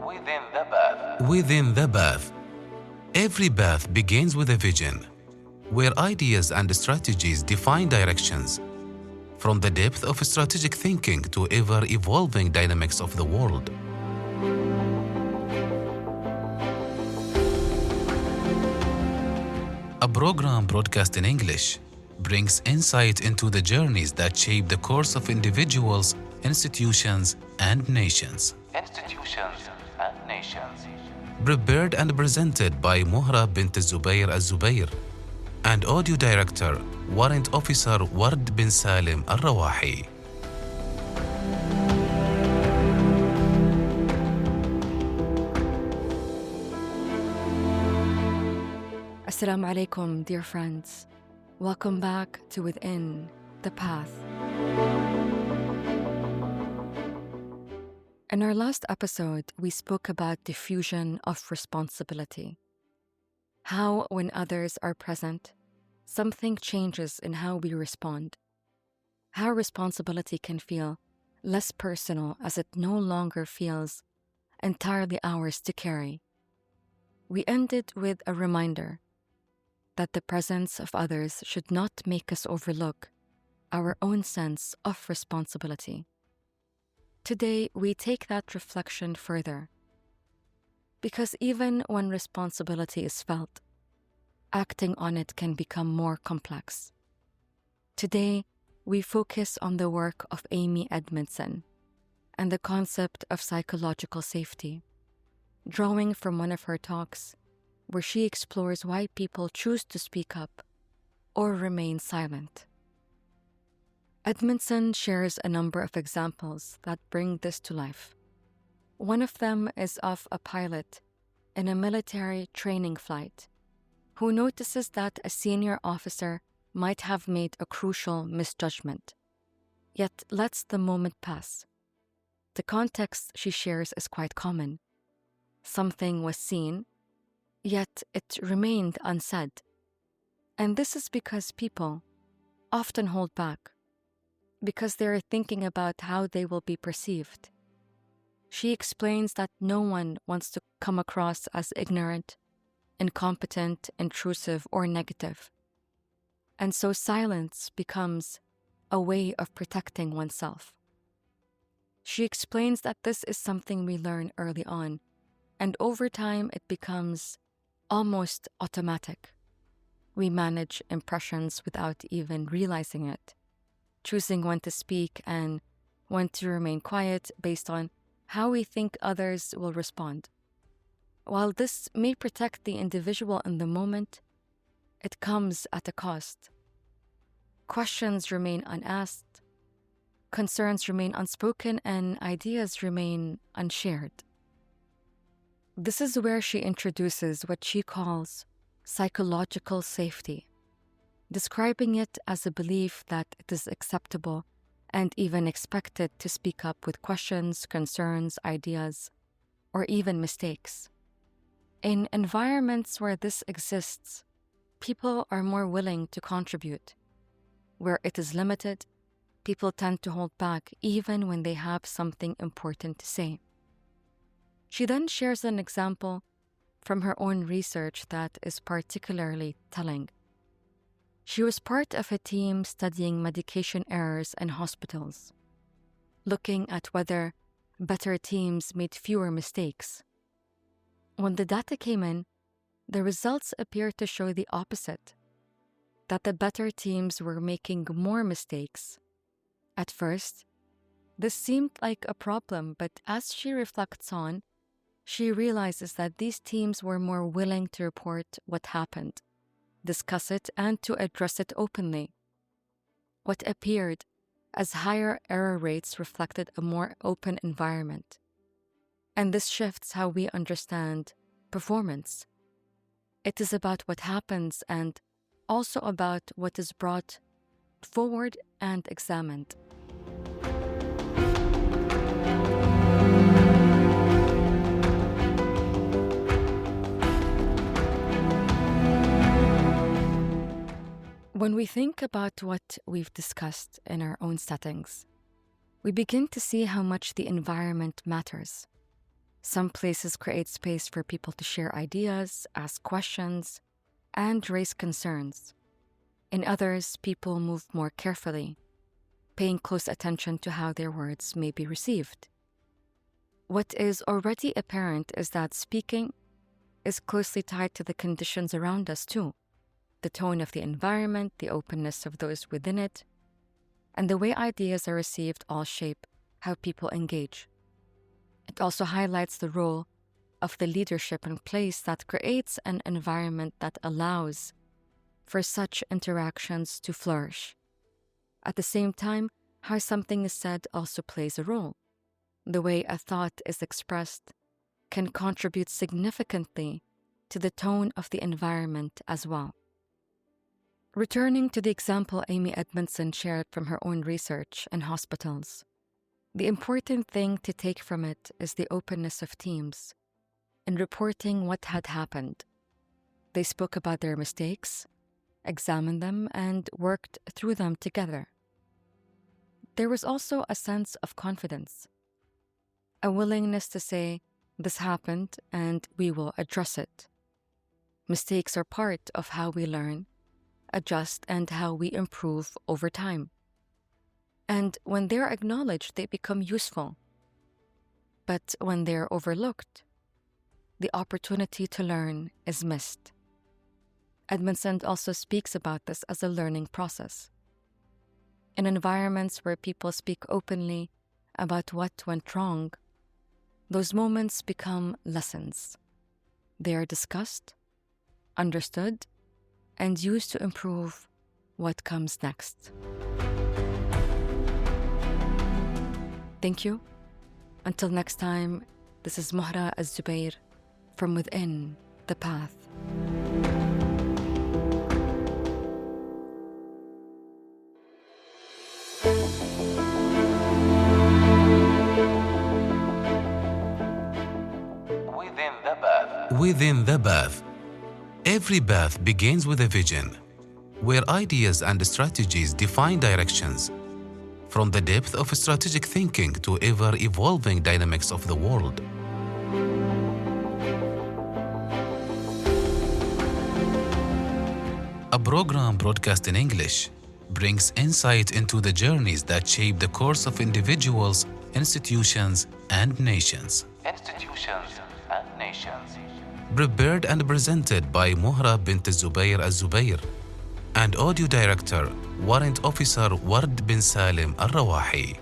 Within the bath. Within the bath. Every bath begins with a vision, where ideas and strategies define directions, from the depth of strategic thinking to ever-evolving dynamics of the world. A program broadcast in English brings insight into the journeys that shape the course of individuals, institutions, and nations. Prepared and presented by Mohra Al Zubair and audio director, Warrant Officer Ward bin Salim Al Rawahi. Assalamu alaikum, dear friends. Welcome back to Within the Path. In our last episode, we spoke about diffusion of responsibility. How, when others are present, something changes in how we respond. How responsibility can feel less personal as it no longer feels entirely ours to carry. We ended with a reminder that the presence of others should not make us overlook our own sense of responsibility. Today, we take that reflection further, because even when responsibility is felt, acting on it can become more complex. Today, we focus on the work of Amy Edmondson and the concept of psychological safety, drawing from one of her talks where she explores why people choose to speak up or remain silent. Edmondson shares a number of examples that bring this to life. One of them is of a pilot in a military training flight who notices that a senior officer might have made a crucial misjudgment, yet lets the moment pass. The context she shares is quite common. Something was seen, yet it remained unsaid. And this is because people often hold back, because they are thinking about how they will be perceived. She explains that no one wants to come across as ignorant, incompetent, intrusive, or negative. And so silence becomes a way of protecting oneself. She explains that this is something we learn early on, and over time it becomes almost automatic. We manage impressions without even realizing it, choosing when to speak and when to remain quiet based on how we think others will respond. While this may protect the individual in the moment, it comes at a cost. Questions remain unasked, concerns remain unspoken, and ideas remain unshared. This is where she introduces what she calls psychological safety, describing it as a belief that it is acceptable and even expected to speak up with questions, concerns, ideas, or even mistakes. In environments where this exists, people are more willing to contribute. Where it is limited, people tend to hold back even when they have something important to say. She then shares an example from her own research that is particularly telling. She was part of a team studying medication errors in hospitals, looking at whether better teams made fewer mistakes. When the data came in, the results appeared to show the opposite, that the better teams were making more mistakes. At first, this seemed like a problem, but as she reflects on, she realizes that these teams were more willing to report what happened, discuss it, and to address it openly. What appeared as higher error rates reflected a more open environment. And this shifts how we understand performance. It is about what happens and also about what is brought forward and examined. When we think about what we've discussed in our own settings, we begin to see how much the environment matters. Some places create space for people to share ideas, ask questions, and raise concerns. In others, people move more carefully, paying close attention to how their words may be received. What is already apparent is that speaking is closely tied to the conditions around us too. The tone of the environment, the openness of those within it, and the way ideas are received all shape how people engage. It also highlights the role of the leadership in place that creates an environment that allows for such interactions to flourish. At the same time, how something is said also plays a role. The way a thought is expressed can contribute significantly to the tone of the environment as well. Returning to the example Amy Edmondson shared from her own research in hospitals, the important thing to take from it is the openness of teams in reporting what had happened. They spoke about their mistakes, examined them, and worked through them together. There was also a sense of confidence, a willingness to say, "This happened and we will address it." Mistakes are part of how we learn, adjust, and how we improve over time. And when they're acknowledged, they become useful. But when they're overlooked, the opportunity to learn is missed. Edmondson also speaks about this as a learning process. In environments where people speak openly about what went wrong, those moments become lessons. They are discussed, understood, and used to improve what comes next. Thank you. Until next time, this is Mohra Al Zubair from Within the Path. Within the Path. Every path begins with a vision, where ideas and strategies define directions, from the depth of strategic thinking to ever-evolving dynamics of the world. A program broadcast in English brings insight into the journeys that shape the course of individuals, institutions, and nations. Prepared and presented by Mohra bint Zubair Al Zubair and audio director, Warrant Officer Ward bin Salim Al Rawahi.